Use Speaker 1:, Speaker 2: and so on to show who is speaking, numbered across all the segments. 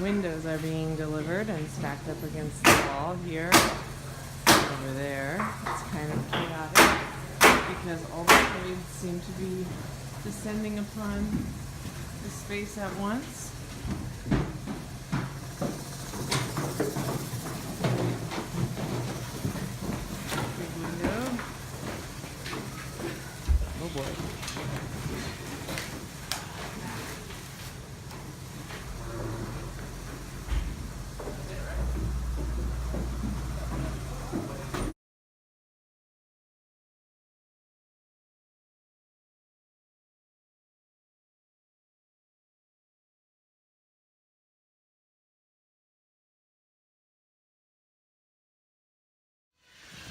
Speaker 1: windows are being delivered and stacked up against the wall here. Over there, it's kind of chaotic because all the trades seem to be descending upon the space at once. Big window. Oh boy.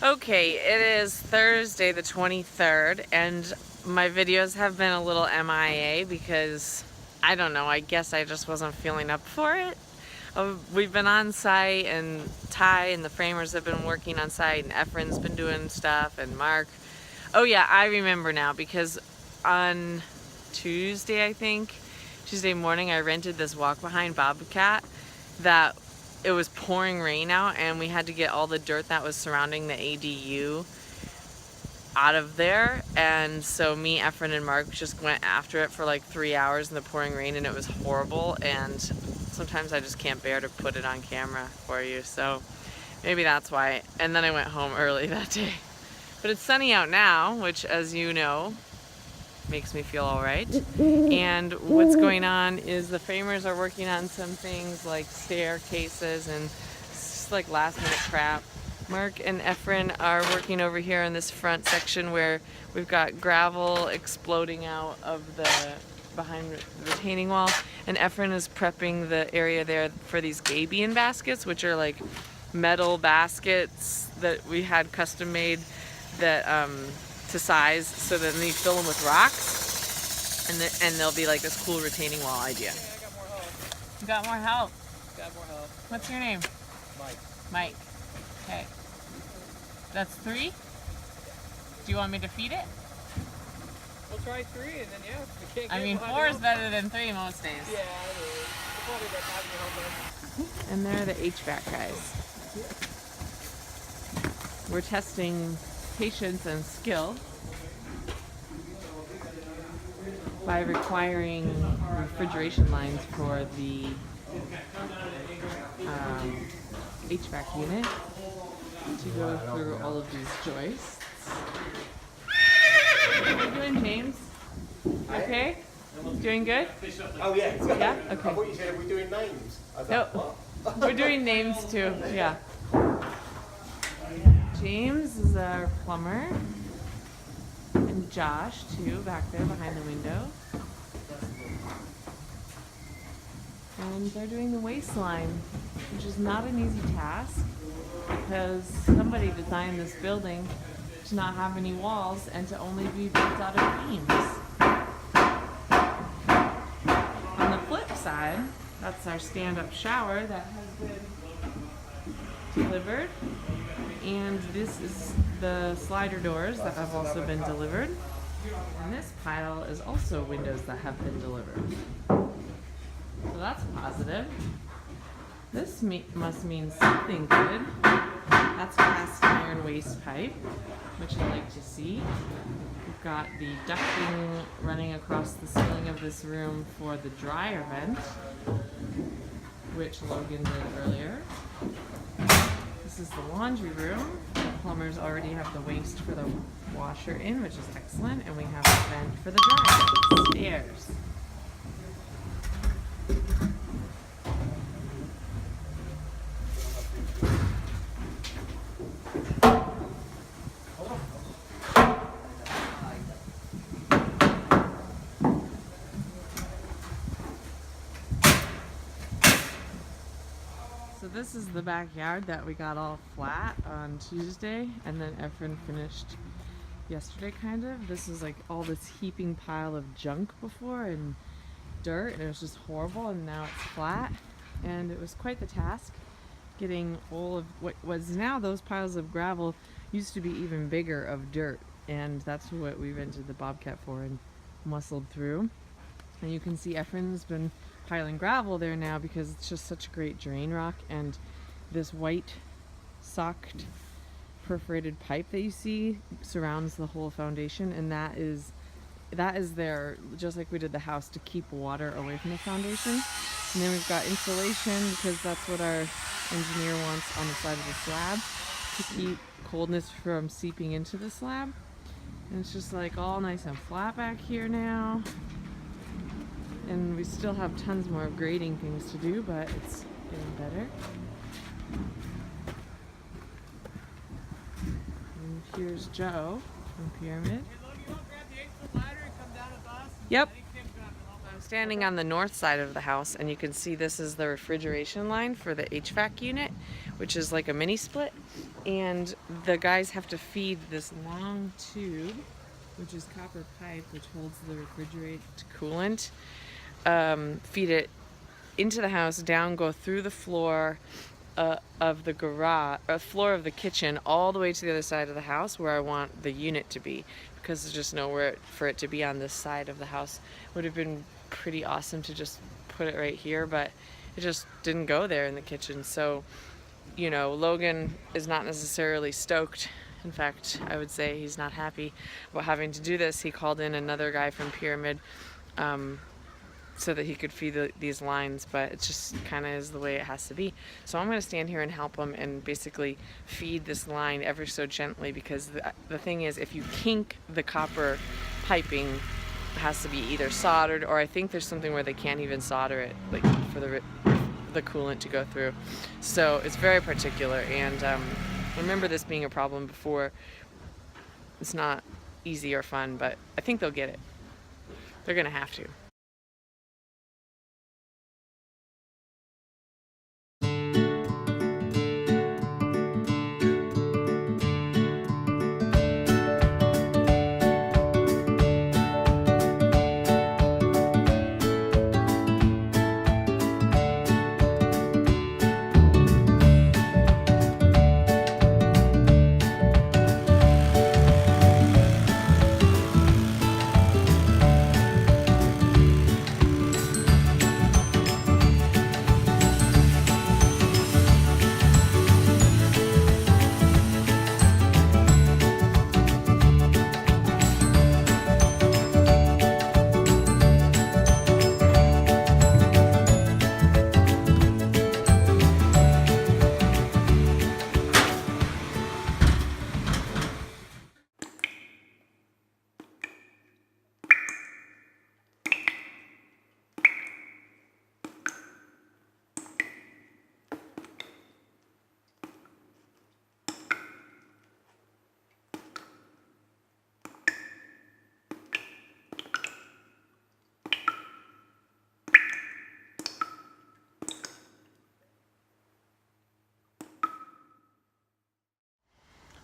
Speaker 1: Okay, it is Thursday the 23rd, and my videos have been a little MIA because, I don't know, I guess I just wasn't feeling up for it. We've been on site, and Ty and the framers have been working on site, and Efren's been doing stuff, and Mark. Oh yeah, I remember now, because on Tuesday, I think, Tuesday morning, I rented this walk-behind bobcat that it was pouring rain out, and we had to get all the dirt that was surrounding the ADU out of there. And so me, Efren, and Mark just went after it for like 3 hours in the pouring rain, and it was horrible. And sometimes I just can't bear to put it on camera for you, so maybe that's why. And then I went home early that day. But it's sunny out now, which, as you know, makes me feel all right. And what's going on is the framers are working on some things like staircases and just like last minute crap. Mark and Efren are working over here in this front section where we've got gravel exploding out of the behind the retaining wall, and Efren is prepping the area there for these gabion baskets, which are like metal baskets that we had custom made that to size, so that then you fill them with rocks, and they'll be like this cool retaining wall idea. You got more help.
Speaker 2: Got more help.
Speaker 1: What's your name?
Speaker 2: Mike.
Speaker 1: Mike. Okay. That's 3? Do you want me to feed it?
Speaker 2: We'll try 3, and then yeah, we can't get
Speaker 1: I mean, 4 is better than 3 most days.
Speaker 2: Yeah, it is. We'll probably get having your help.
Speaker 1: And they're the HVAC guys. We're testing patience and skill by requiring refrigeration lines for the HVAC unit to go through all of these joists. How are you doing, James? Okay? Doing good?
Speaker 3: Oh yeah.
Speaker 1: Yeah? Okay.
Speaker 3: I thought you said, are we doing names? I was
Speaker 1: No,
Speaker 3: like, what?
Speaker 1: we're doing names too, yeah. James is our plumber, and Josh too, back there behind the window. And they're doing the waistline, which is not an easy task because somebody designed this building to not have any walls and to only be built out of beams. On the flip side, that's our stand-up shower that has been delivered. And this is the slider doors that have also been delivered. And this pile is also windows that have been delivered. So that's positive. This must mean something good. That's cast iron waste pipe, which I like to see. We've got the ducting running across the ceiling of this room for the dryer vent, which Logan did earlier. This is the laundry room. The plumbers already have the waste for the washer in, which is excellent, and we have a vent for the dryer. Stairs. So this is the backyard that we got all flat on Tuesday, and then Efren finished yesterday, kind of. This is like all this heaping pile of junk before and dirt, and it was just horrible, and now it's flat. And it was quite the task getting all of what was now those piles of gravel used to be even bigger of dirt, and that's what we rented the Bobcat for and muscled through. And you can see Efren's been piling gravel there now because it's just such a great drain rock, and this white socked perforated pipe that you see surrounds the whole foundation, and that is there, just like we did the house, to keep water away from the foundation. And then we've got insulation because that's what our engineer wants on the side of the slab, to keep coldness from seeping into the slab. And it's just like all nice and flat back here now. And we still have tons more grading things to do, but it's getting better. And here's Joe from Pyramid. Yep. I'm standing on the north side of the house, and you can see this is the refrigeration line for the HVAC unit, which is like a mini split. And the guys have to feed this long tube, which is copper pipe, which holds the refrigerant coolant. Feed it into the house, down, go through the floor of the garage, floor of the kitchen, all the way to the other side of the house where I want the unit to be, because there's just nowhere for it to be on this side of the house. Would have been pretty awesome to just put it right here, but it just didn't go there in the kitchen. So, you know, Logan is not necessarily stoked. In fact, I would say he's not happy about having to do this. He called in another guy from Pyramid so that he could feed these lines, but it just kind of is the way it has to be. So I'm going to stand here and help him and basically feed this line ever so gently, because the thing is, if you kink the copper piping, it has to be either soldered, or I think there's something where they can't even solder it, like for the coolant to go through. So it's very particular, and remember this being a problem before. It's not easy or fun, but I think they'll get it. They're going to have to.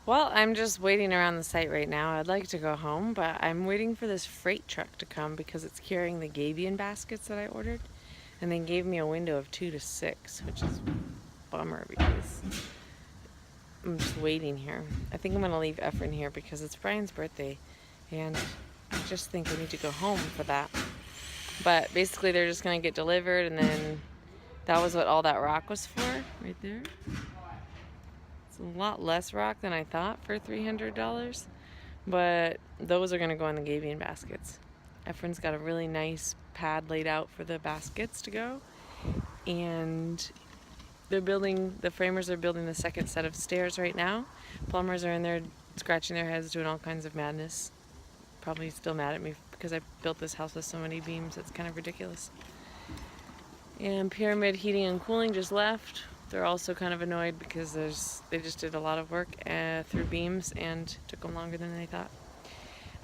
Speaker 1: Well, I'm just waiting around the site right now. I'd like to go home, but I'm waiting for this freight truck to come because it's carrying the gabion baskets that I ordered. And they gave me a window of 2 to 6, which is a bummer because I'm just waiting here. I think I'm going to leave Efren here because it's Brian's birthday, and I just think I need to go home for that. But basically they're just going to get delivered, and then that was what all that rock was for, right there. It's a lot less rock than I thought for $300, but those are going to go in the gabion baskets. Efren's got a really nice pad laid out for the baskets to go, and the framers are building the second set of stairs right now. Plumbers are in there scratching their heads, doing all kinds of madness. Probably still mad at me because I built this house with so many beams. It's kind of ridiculous. And Pyramid Heating and Cooling just left. They're also kind of annoyed because they just did a lot of work through beams and took them longer than they thought.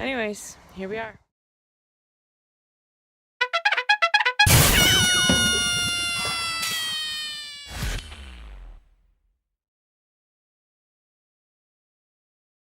Speaker 1: Anyways, here we are.